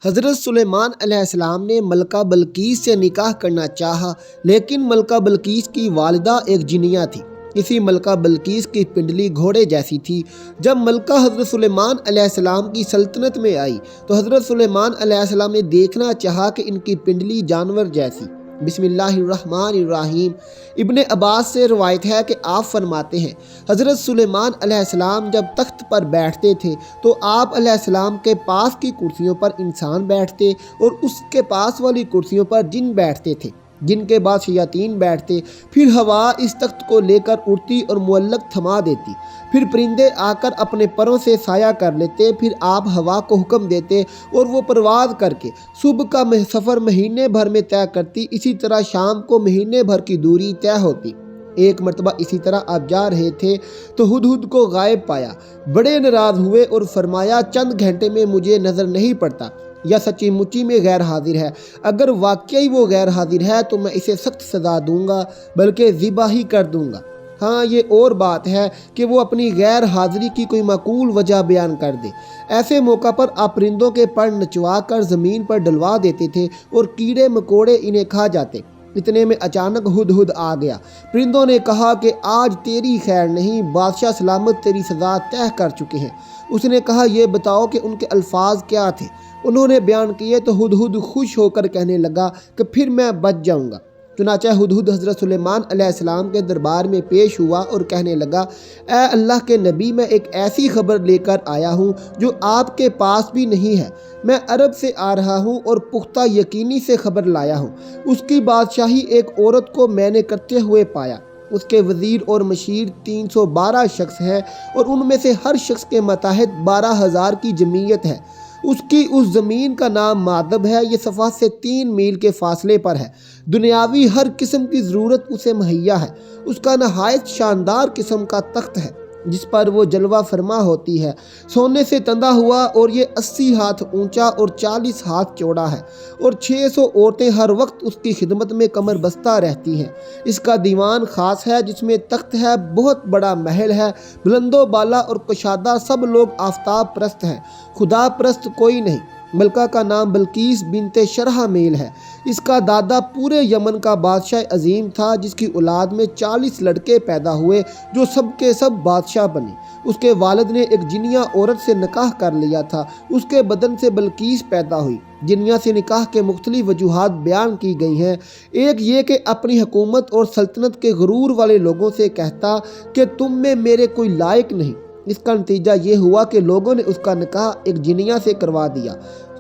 حضرت سلیمان علیہ السلام نے ملکہ بلقیس سے نکاح کرنا چاہا، لیکن ملکہ بلقیس کی والدہ ایک جنیہ تھی۔ اسی ملکہ بلقیس کی پنڈلی گھوڑے جیسی تھی۔ جب ملکہ حضرت سلیمان علیہ السلام کی سلطنت میں آئی تو حضرت سلیمان علیہ السلام نے دیکھنا چاہا کہ ان کی پنڈلی جانور جیسی۔ بسم اللہ الرحمن الرحیم۔ ابن عباس سے روایت ہے کہ آپ فرماتے ہیں، حضرت سلیمان علیہ السلام جب تخت پر بیٹھتے تھے تو آپ علیہ السلام کے پاس کی کرسیوں پر انسان بیٹھتے اور اس کے پاس والی کرسیوں پر جن بیٹھتے تھے، جن کے بعد شیاطین بیٹھتے۔ پھر ہوا اس تخت کو لے کر اڑتی اور معلق تھما دیتی۔ پھر پرندے آ کر اپنے پروں سے سایہ کر لیتے۔ پھر آپ ہوا کو حکم دیتے اور وہ پرواز کر کے صبح کا سفر مہینے بھر میں طے کرتی۔ اسی طرح شام کو مہینے بھر کی دوری طے ہوتی۔ ایک مرتبہ اسی طرح آپ جا رہے تھے تو ہدہد کو غائب پایا۔ بڑے ناراض ہوئے اور فرمایا، چند گھنٹے میں مجھے نظر نہیں پڑتا، یا سچی مچی میں غیر حاضر ہے۔ اگر واقعی وہ غیر حاضر ہے تو میں اسے سخت سزا دوں گا، بلکہ ذبح ہی کر دوں گا۔ ہاں، یہ اور بات ہے کہ وہ اپنی غیر حاضری کی کوئی معقول وجہ بیان کر دے۔ ایسے موقع پر آپ پرندوں کے پر نچوا کر زمین پر ڈلوا دیتے تھے اور کیڑے مکوڑے انہیں کھا جاتے۔ اتنے میں اچانک ہدہد آ گیا۔ پرندوں نے کہا کہ آج تیری خیر نہیں، بادشاہ سلامت تیری سزا طے کر چکے ہیں۔ اس نے کہا، یہ بتاؤ کہ ان کے الفاظ کیا تھے؟ انہوں نے بیان کیے تو ہدہد خوش ہو کر کہنے لگا کہ پھر میں بچ جاؤں گا۔ چنانچہ ہدہد حضرت سلیمان علیہ السلام کے دربار میں پیش ہوا اور کہنے لگا، اے اللہ کے نبی، میں ایک ایسی خبر لے کر آیا ہوں جو آپ کے پاس بھی نہیں ہے۔ میں عرب سے آ رہا ہوں اور پختہ یقینی سے خبر لایا ہوں۔ اس کی بادشاہی ایک عورت کو میں نے کرتے ہوئے پایا۔ اس کے وزیر اور مشیر 312 شخص ہیں اور ان میں سے ہر شخص کے ماتحت 12,000 کی جمعیت ہے۔ اس کی اس زمین کا نام مادب ہے، یہ صفا سے 3 میل کے فاصلے پر ہے۔ دنیاوی ہر قسم کی ضرورت اسے مہیا ہے۔ اس کا نہایت شاندار قسم کا تخت ہے جس پر وہ جلوہ فرما ہوتی ہے، سونے سے تندہ ہوا، اور یہ 80 ہاتھ اونچا اور 40 ہاتھ چوڑا ہے، اور 600 عورتیں ہر وقت اس کی خدمت میں کمر بستہ رہتی ہیں۔ اس کا دیوان خاص ہے جس میں تخت ہے، بہت بڑا محل ہے، بلند و بالا اور کشادہ، سب لوگ آفتاب پرست ہیں، خدا پرست کوئی نہیں۔ ملکہ کا نام بلقیس بنت شرحمیل ہے۔ اس کا دادا پورے یمن کا بادشاہ عظیم تھا، جس کی اولاد میں 40 لڑکے پیدا ہوئے جو سب کے سب بادشاہ بنے۔ اس کے والد نے ایک جنیہ عورت سے نکاح کر لیا تھا، اس کے بدن سے بلقیس پیدا ہوئی۔ جنیہ سے نکاح کے مختلف وجوہات بیان کی گئی ہیں۔ ایک یہ کہ اپنی حکومت اور سلطنت کے غرور والے لوگوں سے کہتا کہ تم میں میرے کوئی لائق نہیں۔ اس کا نتیجہ یہ ہوا کہ لوگوں نے اس کا نکاح ایک جنیہ سے کروا دیا۔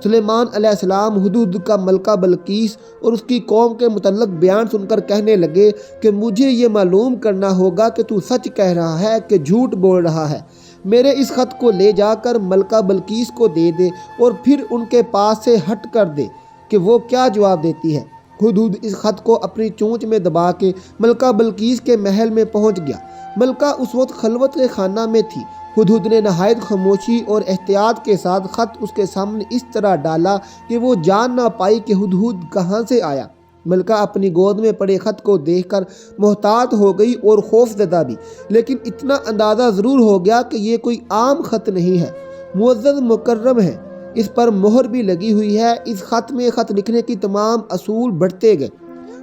سلیمان علیہ السلام ہدہد کا ملکہ بلقیس اور اس کی قوم کے متعلق بیان سن کر کہنے لگے کہ مجھے یہ معلوم کرنا ہوگا کہ تو سچ کہہ رہا ہے کہ جھوٹ بول رہا ہے۔ میرے اس خط کو لے جا کر ملکہ بلقیس کو دے دے اور پھر ان کے پاس سے ہٹ کر دے کہ وہ کیا جواب دیتی ہے۔ ہدہد اس خط کو اپنی چونچ میں دبا کے ملکہ بلقیس کے محل میں پہنچ گیا۔ ملکہ اس وقت خلوت کے خانہ میں تھی۔ ہدہد نے نہایت خاموشی اور احتیاط کے ساتھ خط اس کے سامنے اس طرح ڈالا کہ وہ جان نہ پائی کہ ہدہد کہاں سے آیا۔ ملکہ اپنی گود میں پڑے خط کو دیکھ کر محتاط ہو گئی اور خوف زدہ بھی، لیکن اتنا اندازہ ضرور ہو گیا کہ یہ کوئی عام خط نہیں ہے، معزز مکرم ہے، اس پر مہر بھی لگی ہوئی ہے۔ اس خط میں خط لکھنے کی تمام اصول بڑھتے گئے۔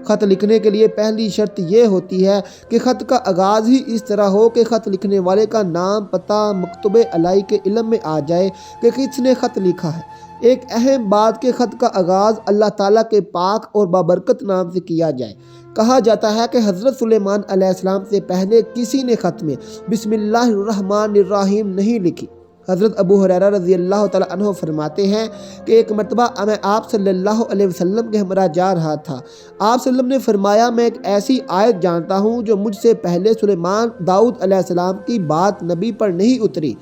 خط لکھنے کے لیے پہلی شرط یہ ہوتی ہے کہ خط کا آغاز ہی اس طرح ہو کہ خط لکھنے والے کا نام، پتہ، مکتوب الہی کے علم میں آ جائے کہ کس نے خط لکھا ہے۔ ایک اہم بات کہ خط کا آغاز اللہ تعالیٰ کے پاک اور بابرکت نام سے کیا جائے۔ کہا جاتا ہے کہ حضرت سلیمان علیہ السلام سے پہلے کسی نے خط میں بسم اللہ الرحمن الرحیم نہیں لکھی۔ حضرت ابو ہریرہ رضی اللہ تعالیٰ عنہ فرماتے ہیں کہ ایک مرتبہ میں آپ صلی اللہ علیہ وسلم کے ہمراہ جا رہا تھا۔ آپ صلی اللہ علیہ وسلم نے فرمایا، میں ایک ایسی آیت جانتا ہوں جو مجھ سے پہلے سلیمان داؤد علیہ السلام کی بات نبی پر نہیں اتری۔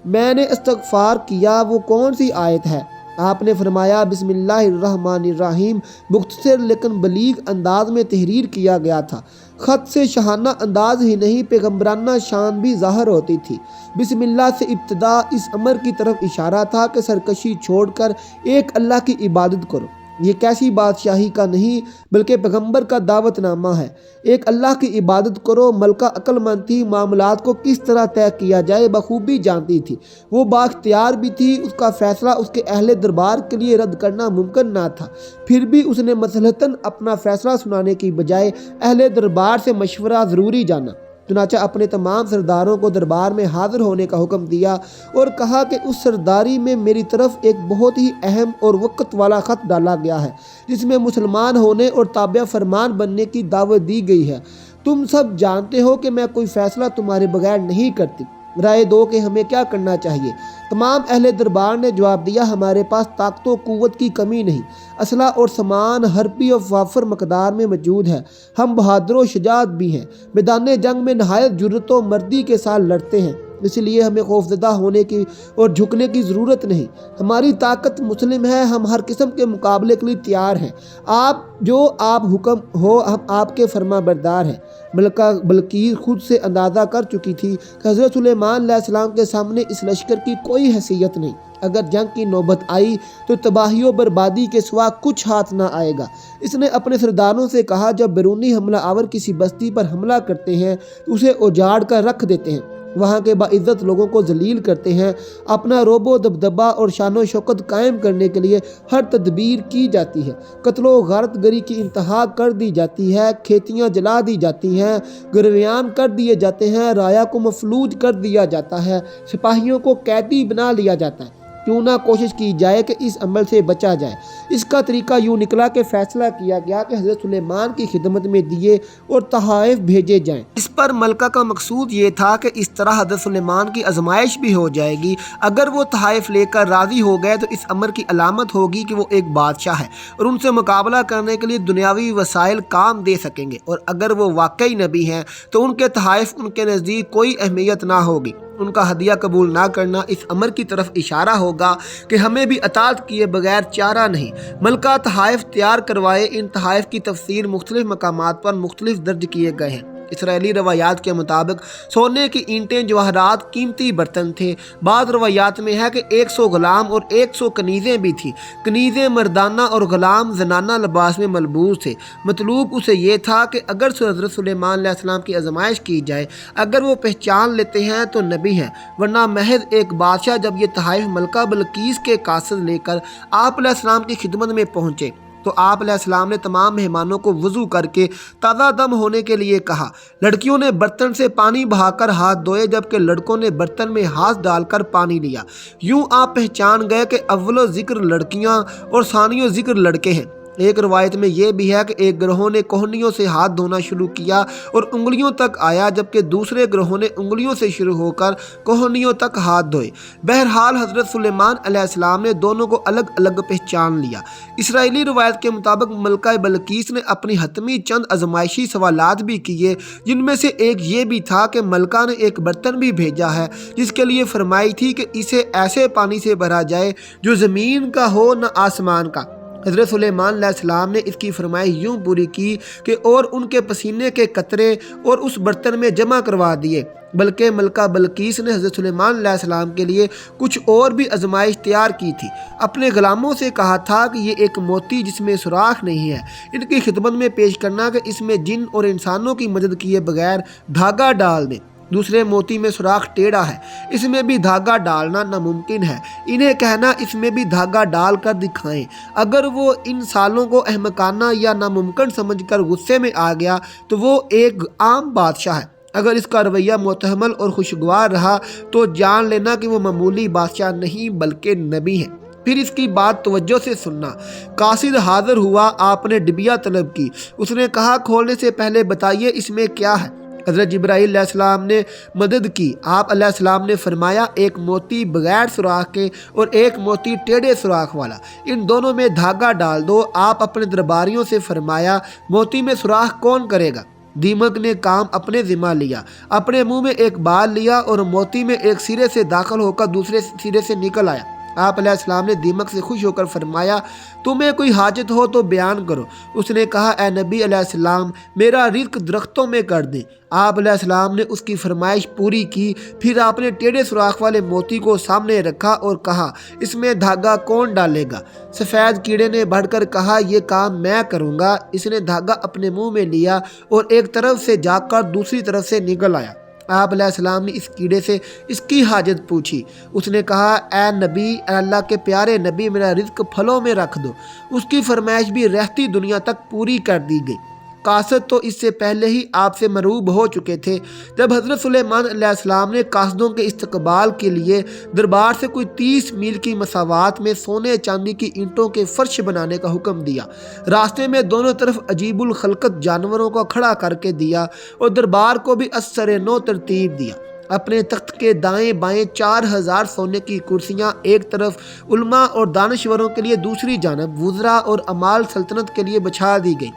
میں نے استغفار کیا، وہ کون سی آیت ہے؟ آپ نے فرمایا، بسم اللہ الرحمن الرحیم۔ مختصر لیکن بلیغ انداز میں تحریر کیا گیا تھا۔ خط سے شاہانہ انداز ہی نہیں، پیغمبرانہ شان بھی ظاہر ہوتی تھی۔ بسم اللہ سے ابتدا اس امر کی طرف اشارہ تھا کہ سرکشی چھوڑ کر ایک اللہ کی عبادت کرو۔ یہ کیسی بادشاہی کا نہیں بلکہ پیغمبر کا دعوت نامہ ہے۔ ایک اللہ کی عبادت کرو۔ ملکہ عقل مند تھی، معاملات کو کس طرح طے کیا جائے بخوبی جانتی تھی۔ وہ بااختیار بھی تھی، اس کا فیصلہ اس کے اہل دربار کے لیے رد کرنا ممکن نہ تھا، پھر بھی اس نے مصلحتاً اپنا فیصلہ سنانے کی بجائے اہل دربار سے مشورہ ضروری جانا۔ چنانچہ اپنے تمام سرداروں کو دربار میں حاضر ہونے کا حکم دیا اور کہا کہ اس سرداری میں میری طرف ایک بہت ہی اہم اور وقت والا خط ڈالا گیا ہے، جس میں مسلمان ہونے اور تابع فرمان بننے کی دعوت دی گئی ہے۔ تم سب جانتے ہو کہ میں کوئی فیصلہ تمہارے بغیر نہیں کرتی، رائے دو کہ ہمیں کیا کرنا چاہیے۔ تمام اہل دربار نے جواب دیا، ہمارے پاس طاقت و قوت کی کمی نہیں، اسلحہ اور سامان ہرپی و وافر مقدار میں موجود ہے، ہم بہادر و شجاعت بھی ہیں، میدان جنگ میں نہایت جرأت و مردی کے ساتھ لڑتے ہیں، اس لیے ہمیں خوفزدہ ہونے کی اور جھکنے کی ضرورت نہیں، ہماری طاقت مسلم ہے، ہم ہر قسم کے مقابلے کے لیے تیار ہیں، آپ حکم ہو ہم آپ کے فرما بردار ہیں۔ ملکہ بلقیس خود سے اندازہ کر چکی تھی کہ حضرت سلیمان علیہ السلام کے سامنے اس لشکر کی کوئی حیثیت نہیں، اگر جنگ کی نوبت آئی تو تباہی و بربادی کے سوا کچھ ہاتھ نہ آئے گا۔ اس نے اپنے سرداروں سے کہا، جب بیرونی حملہ آور کسی بستی پر حملہ کرتے ہیں تو اسے اجاڑ کر رکھ دیتے ہیں، وہاں کے باعزت لوگوں کو ذلیل کرتے ہیں، اپنا رعب و دبدبہ اور شان و شوکت قائم کرنے کے لیے ہر تدبیر کی جاتی ہے، قتل و غارت گری کی انتہا کر دی جاتی ہے، کھیتیاں جلا دی جاتی ہیں، گرویان کر دیے جاتے ہیں، رایا کو مفلوج کر دیا جاتا ہے، سپاہیوں کو قیدی بنا لیا جاتا ہے۔ کیوں نہ کوشش کی جائے کہ اس عمل سے بچا جائے۔ اس کا طریقہ یوں نکلا کہ فیصلہ کیا گیا کہ حضرت سلیمان کی خدمت میں دیے اور تحائف بھیجے جائیں۔ اس پر ملکہ کا مقصود یہ تھا کہ اس طرح حضرت سلیمان کی آزمائش بھی ہو جائے گی، اگر وہ تحائف لے کر راضی ہو گئے تو اس امر کی علامت ہوگی کہ وہ ایک بادشاہ ہے اور ان سے مقابلہ کرنے کے لیے دنیاوی وسائل کام دے سکیں گے، اور اگر وہ واقعی نبی ہیں تو ان کے تحائف ان کے نزدیک کوئی اہمیت نہ ہوگی۔ ان کا ہدیہ قبول نہ کرنا اس امر کی طرف اشارہ ہوگا کہ ہمیں بھی اطاعت کیے بغیر چارہ نہیں۔ ملکہ تحائف تیار کروائے۔ ان تحائف کی تفسیر مختلف مقامات پر مختلف درج کیے گئے ہیں۔ اسرائیلی روایات کے مطابق سونے کی اینٹیں، جواہرات، قیمتی برتن تھے۔ بعض روایات میں ہے کہ 100 غلام اور 100 کنیزیں بھی تھیں۔ کنیزیں مردانہ اور غلام زنانہ لباس میں ملبوس تھے۔ مطلوب اسے یہ تھا کہ اگر حضرت سلیمان علیہ السلام کی آزمائش کی جائے، اگر وہ پہچان لیتے ہیں تو نبی ہیں، ورنہ محض ایک بادشاہ۔ جب یہ تحائف ملکہ بلقیس کے قاصد لے کر آپ علیہ السلام کی خدمت میں پہنچے تو آپ علیہ السلام نے تمام مہمانوں کو وضو کر کے تازہ دم ہونے کے لیے کہا۔ لڑکیوں نے برتن سے پانی بہا کر ہاتھ دھوئے، جبکہ لڑکوں نے برتن میں ہاتھ ڈال کر پانی لیا۔ یوں آپ پہچان گئے کہ اول ذکر لڑکیاں اور ثانی ذکر لڑکے ہیں۔ ایک روایت میں یہ بھی ہے کہ ایک گروہ نے کوہنیوں سے ہاتھ دھونا شروع کیا اور انگلیوں تک آیا، جبکہ دوسرے گروہ نے انگلیوں سے شروع ہو کر کوہنیوں تک ہاتھ دھوئے۔ بہرحال حضرت سلیمان علیہ السلام نے دونوں کو الگ الگ پہچان لیا۔ اسرائیلی روایت کے مطابق ملکہ بلقیس نے اپنی حتمی چند آزمائشی سوالات بھی کیے، جن میں سے ایک یہ بھی تھا کہ ملکہ نے ایک برتن بھی بھیجا ہے جس کے لیے فرمائی تھی کہ اسے ایسے پانی سے بھرا جائے جو زمین کا ہو نہ آسمان کا۔ حضرت سلیمان علیہ السلام نے اس کی فرمائش یوں پوری کی کہ اور ان کے پسینے کے قطرے اور اس برتن میں جمع کروا دیے، بلکہ ملکہ بلقیس نے حضرت سلیمان علیہ السلام کے لیے کچھ اور بھی آزمائش تیار کی تھی۔ اپنے غلاموں سے کہا تھا کہ یہ ایک موتی جس میں سوراخ نہیں ہے ان کی خدمت میں پیش کرنا کہ اس میں جن اور انسانوں کی مدد کیے بغیر دھاگا ڈال دیں۔ دوسرے موتی میں سوراخ ٹیڑھا ہے، اس میں بھی دھاگا ڈالنا ناممکن ہے، انہیں کہنا اس میں بھی دھاگا ڈال کر دکھائیں۔ اگر وہ ان سالوں کو احمقانہ یا ناممکن سمجھ کر غصے میں آ گیا تو وہ ایک عام بادشاہ ہے، اگر اس کا رویہ محتمل اور خوشگوار رہا تو جان لینا کہ وہ معمولی بادشاہ نہیں بلکہ نبی ہیں۔ پھر اس کی بات توجہ سے سننا۔ قاصد حاضر ہوا، آپ نے ڈبیا طلب کی۔ اس نے کہا، کھولنے سے پہلے بتائیے اس میں کیا ہے۔ حضرت جبرائیل علیہ السلام نے مدد کی۔ آپ علیہ السلام نے فرمایا، ایک موتی بغیر سوراخ کے اور ایک موتی ٹیڑھے سوراخ والا، ان دونوں میں دھاگا ڈال دو۔ آپ اپنے درباریوں سے فرمایا، موتی میں سوراخ کون کرے گا؟ دیمک نے کام اپنے ذمہ لیا، اپنے منہ میں ایک بال لیا اور موتی میں ایک سرے سے داخل ہو کر دوسرے سرے سے نکل آیا۔ آپ علیہ السلام نے دیمک سے خوش ہو کر فرمایا تمہیں کوئی حاجت ہو تو بیان کرو۔ اس نے کہا اے نبی علیہ السلام میرا رزق درختوں میں کر دیں۔ آپ علیہ السلام نے اس کی فرمائش پوری کی۔ پھر آپ نے ٹیڑھے سوراخ والے موتی کو سامنے رکھا اور کہا اس میں دھاگا کون ڈالے گا؟ سفید کیڑے نے بڑھ کر کہا یہ کام میں کروں گا۔ اس نے دھاگا اپنے منہ میں لیا اور ایک طرف سے جا کر دوسری طرف سے نکل آیا۔ آپ علیہ السلام نے اس کیڑے سے اس کی حاجت پوچھی۔ اس نے کہا اے نبی، اے اللہ کے پیارے نبی، میرا رزق پھلوں میں رکھ دو۔ اس کی فرمائش بھی رہتی دنیا تک پوری کر دی گئی۔ قاصد تو اس سے پہلے ہی آپ سے مروب ہو چکے تھے۔ جب حضرت سلیمان علیہ السلام نے قاصدوں کے استقبال کے لیے دربار سے کوئی 30 میل کی مسافت میں سونے چاندی کی اینٹوں کے فرش بنانے کا حکم دیا، راستے میں دونوں طرف عجیب الخلقت جانوروں کو کھڑا کر کے دیا اور دربار کو بھی اثر نو ترتیب دیا۔ اپنے تخت کے دائیں بائیں 4000 سونے کی کرسیاں ایک طرف، علماء اور دانشوروں کے لیے دوسری جانب، وزراء اور امال سلطنت کے لیے بچھا دی گئی۔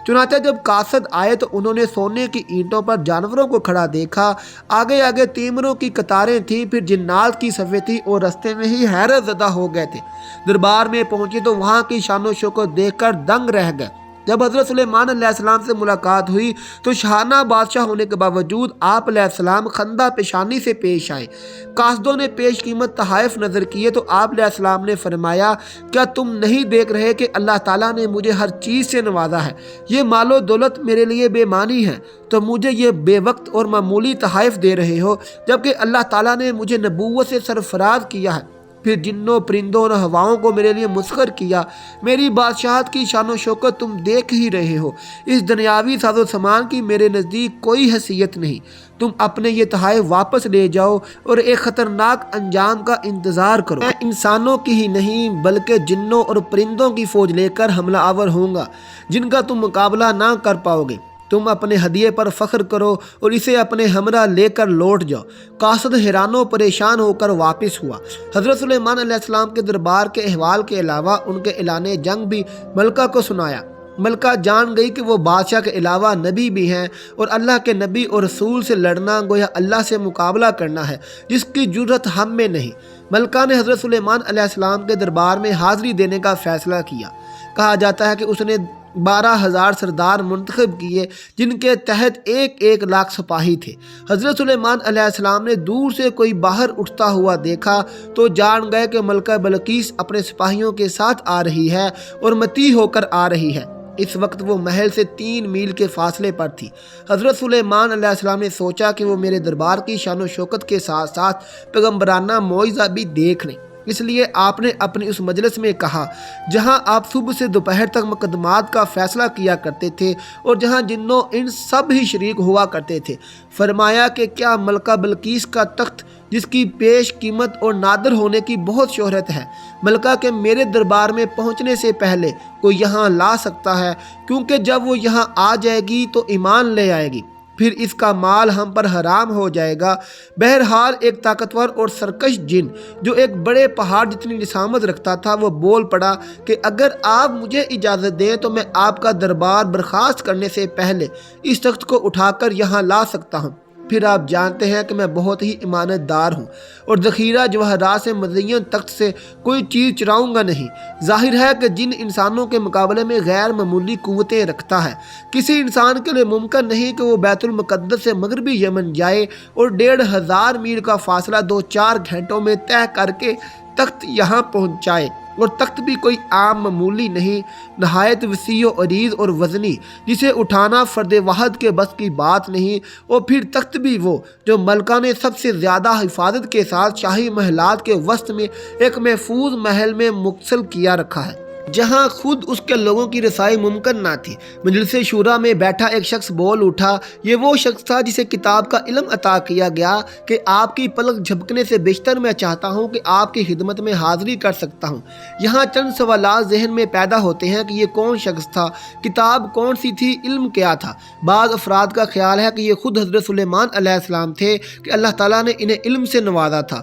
چنانچہ جب قاصد آئے تو انہوں نے سونے کی اینٹوں پر جانوروں کو کھڑا دیکھا۔ آگے آگے تیمروں کی قطاریں تھیں، پھر جنات کی صفیں تھیں اور رستے میں ہی حیرت زدہ ہو گئے تھے۔ دربار میں پہنچے تو وہاں کی شان و شوکت دیکھ کر دنگ رہ گئے۔ جب حضرت سلیمان علیہ السلام سے ملاقات ہوئی تو شاہانہ بادشاہ ہونے کے باوجود آپ علیہ السلام خندہ پیشانی سے پیش آئے۔ قاصدوں نے پیش قیمت تحائف نظر کیے تو آپ علیہ السلام نے فرمایا کیا تم نہیں دیکھ رہے کہ اللہ تعالیٰ نے مجھے ہر چیز سے نوازا ہے؟ یہ مال و دولت میرے لیے بے معنی ہے تو مجھے یہ بے وقت اور معمولی تحائف دے رہے ہو، جبکہ اللہ تعالیٰ نے مجھے نبوت سے سرفراز کیا ہے، پھر جنوں پرندوں اور ہواؤں کو میرے لیے مسخر کیا۔ میری بادشاہت کی شان و شوکت تم دیکھ ہی رہے ہو۔ اس دنیاوی ساز و سامان کی میرے نزدیک کوئی حیثیت نہیں۔ تم اپنے یہ تحائف واپس لے جاؤ اور ایک خطرناک انجام کا انتظار کرو۔ میں انسانوں کی ہی نہیں بلکہ جنوں اور پرندوں کی فوج لے کر حملہ آور ہوں گا جن کا تم مقابلہ نہ کر پاؤ گے۔ تم اپنے ہدیے پر فخر کرو اور اسے اپنے ہمراہ لے کر لوٹ جاؤ۔ قاصد حیران و پریشان ہو کر واپس ہوا۔ حضرت سلیمان علیہ السلام کے دربار کے احوال کے علاوہ ان کے اعلان جنگ بھی ملکہ کو سنایا۔ ملکہ جان گئی کہ وہ بادشاہ کے علاوہ نبی بھی ہیں اور اللہ کے نبی اور رسول سے لڑنا گویا اللہ سے مقابلہ کرنا ہے جس کی جرت ہم میں نہیں۔ ملکہ نے حضرت سلیمان علیہ السلام کے دربار میں حاضری دینے کا فیصلہ کیا۔ کہا جاتا ہے کہ اس نے 12,000 سردار منتخب کیے جن کے تحت 1 لاکھ سپاہی تھے۔ حضرت سلیمان علیہ السلام نے دور سے کوئی باہر اٹھتا ہوا دیکھا تو جان گئے کہ ملکہ بلقیس اپنے سپاہیوں کے ساتھ آ رہی ہے اور متی ہو کر آ رہی ہے۔ اس وقت وہ محل سے 3 میل کے فاصلے پر تھی۔ حضرت سلیمان علیہ السلام نے سوچا کہ وہ میرے دربار کی شان و شوکت کے ساتھ ساتھ پیغمبرانہ معجزہ بھی دیکھ لیں۔ اس لیے آپ نے اپنی اس مجلس میں کہا جہاں آپ صبح سے دوپہر تک مقدمات کا فیصلہ کیا کرتے تھے اور جہاں جنوں ان سب ہی شریک ہوا کرتے تھے، فرمایا کہ کیا ملکہ بلقیس کا تخت جس کی پیش قیمت اور نادر ہونے کی بہت شہرت ہے، ملکہ کے میرے دربار میں پہنچنے سے پہلے کوئی یہاں لا سکتا ہے؟ کیونکہ جب وہ یہاں آ جائے گی تو ایمان لے آئے گی، پھر اس کا مال ہم پر حرام ہو جائے گا۔ بہرحال ایک طاقتور اور سرکش جن جو ایک بڑے پہاڑ جتنی جسامت رکھتا تھا وہ بول پڑا کہ اگر آپ مجھے اجازت دیں تو میں آپ کا دربار برخاست کرنے سے پہلے اس تخت کو اٹھا کر یہاں لا سکتا ہوں۔ پھر آپ جانتے ہیں کہ میں بہت ہی امانت دار ہوں اور ذخیرہ جواہرات سے مزین تخت سے کوئی چیز چراؤں گا نہیں۔ ظاہر ہے کہ جن انسانوں کے مقابلے میں غیر معمولی قوتیں رکھتا ہے۔ کسی انسان کے لیے ممکن نہیں کہ وہ بیت المقدس سے مغربی یمن جائے اور 1500 میل کا فاصلہ 2-4 گھنٹوں میں طے کر کے تخت یہاں پہنچائے، اور تخت بھی کوئی عام معمولی نہیں، نہایت وسیع و عریض اور وزنی، جسے اٹھانا فرد واحد کے بس کی بات نہیں۔ اور پھر تخت بھی وہ جو ملکہ نے سب سے زیادہ حفاظت کے ساتھ شاہی محلات کے وسط میں ایک محفوظ محل میں مقصل کیا رکھا ہے جہاں خود اس کے لوگوں کی رسائی ممکن نہ تھی۔ مجلس شورا میں بیٹھا ایک شخص بول اٹھا، یہ وہ شخص تھا جسے کتاب کا علم عطا کیا گیا کہ آپ کی پلک جھپکنے سے بیشتر میں چاہتا ہوں کہ آپ کی خدمت میں حاضری کر سکتا ہوں۔ یہاں چند سوالات ذہن میں پیدا ہوتے ہیں کہ یہ کون شخص تھا، کتاب کون سی تھی، علم کیا تھا۔ بعض افراد کا خیال ہے کہ یہ خود حضرت سلیمان علیہ السلام تھے کہ اللہ تعالیٰ نے انہیں علم سے نوازا تھا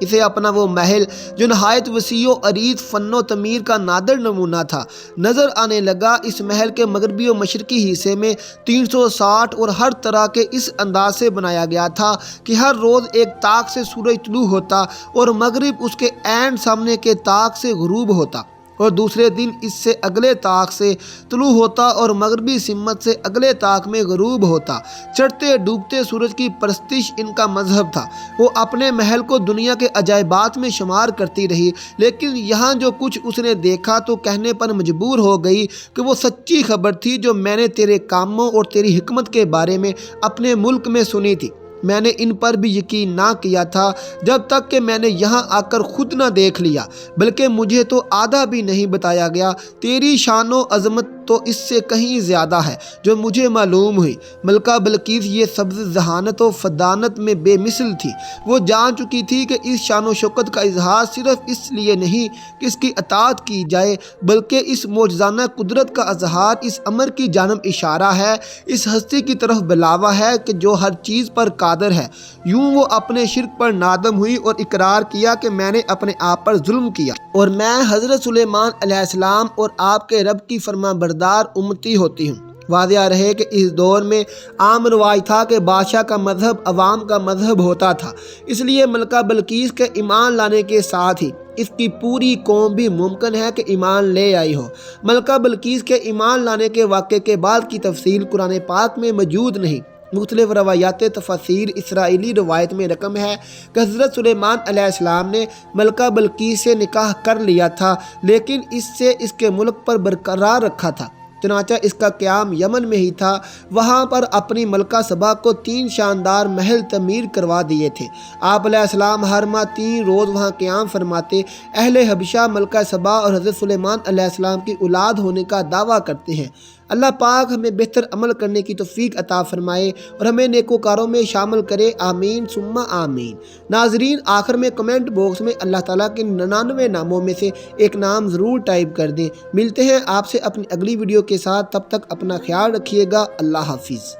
اسے اپنا وہ محل جو نہایت وسیع و عریض فن و تعمیر کا نادر نمونہ تھا نظر آنے لگا۔ اس محل کے مغربی و مشرقی حصے میں 360 اور ہر طرح کے اس انداز سے بنایا گیا تھا کہ ہر روز ایک طاق سے سورج طلوع ہوتا اور مغرب اس کے عین سامنے کے طاق سے غروب ہوتا، اور دوسرے دن اس سے اگلے طاق سے طلوع ہوتا اور مغربی سمت سے اگلے طاق میں غروب ہوتا۔ چڑھتے ڈوبتے سورج کی پرستش ان کا مذہب تھا۔ وہ اپنے محل کو دنیا کے عجائبات میں شمار کرتی رہی، لیکن یہاں جو کچھ اس نے دیکھا تو کہنے پر مجبور ہو گئی کہ وہ سچی خبر تھی جو میں نے تیرے کاموں اور تیری حکمت کے بارے میں اپنے ملک میں سنی تھی۔ میں نے ان پر بھی یقین نہ کیا تھا جب تک کہ میں نے یہاں آ کر خود نہ دیکھ لیا، بلکہ مجھے تو آدھا بھی نہیں بتایا گیا۔ تیری شان و عظمت تو اس سے کہیں زیادہ ہے جو مجھے معلوم ہوئی۔ ملکہ بلقیس یہ سبز ذہانت و فدانت میں بے مثل تھی۔ وہ جان چکی تھی کہ اس شان و شوکت کا اظہار صرف اس لیے نہیں کہ اس کی اطاعت کی جائے، بلکہ اس معجزانہ قدرت کا اظہار اس امر کی جانب اشارہ ہے، اس ہستی کی طرف بلاوا ہے کہ جو ہر چیز پر قادر ہے۔ یوں وہ اپنے شرک پر نادم ہوئی اور اقرار کیا کہ میں نے اپنے آپ پر ظلم کیا، اور میں حضرت سلیمان علیہ السلام اور آپ کے رب کی فرما بردار امتی ہوتی ہوں۔ واضح رہے کہ اس دور میں عام رواج تھا کہ بادشاہ کا مذہب عوام کا مذہب ہوتا تھا، اس لیے ملکہ بلقیس کے ایمان لانے کے ساتھ ہی اس کی پوری قوم بھی ممکن ہے کہ ایمان لے آئی ہو۔ ملکہ بلقیس کے ایمان لانے کے واقعے کے بعد کی تفصیل قرآن پاک میں موجود نہیں۔ مختلف روایات تفاسیر اسرائیلی روایت میں رقم ہے کہ حضرت سلیمان علیہ السلام نے ملکہ بلقیس سے نکاح کر لیا تھا، لیکن اس سے اس کے ملک پر برقرار رکھا تھا۔ چنانچہ اس کا قیام یمن میں ہی تھا۔ وہاں پر اپنی ملکہ سبا کو 3 شاندار محل تعمیر کروا دیے تھے۔ آپ علیہ السلام ہر ماہ 3 روز وہاں قیام فرماتے۔ اہل حبشہ ملکہ سبا اور حضرت سلیمان علیہ السلام کی اولاد ہونے کا دعویٰ کرتے ہیں۔ اللہ پاک ہمیں بہتر عمل کرنے کی توفیق عطا فرمائے اور ہمیں نیکوکاروں میں شامل کرے، آمین ثم آمین۔ ناظرین، آخر میں کمنٹ باکس میں اللہ تعالیٰ کے 99 ناموں میں سے ایک نام ضرور ٹائپ کر دیں۔ ملتے ہیں آپ سے اپنی اگلی ویڈیو کے ساتھ، تب تک اپنا خیال رکھیے گا۔ اللہ حافظ۔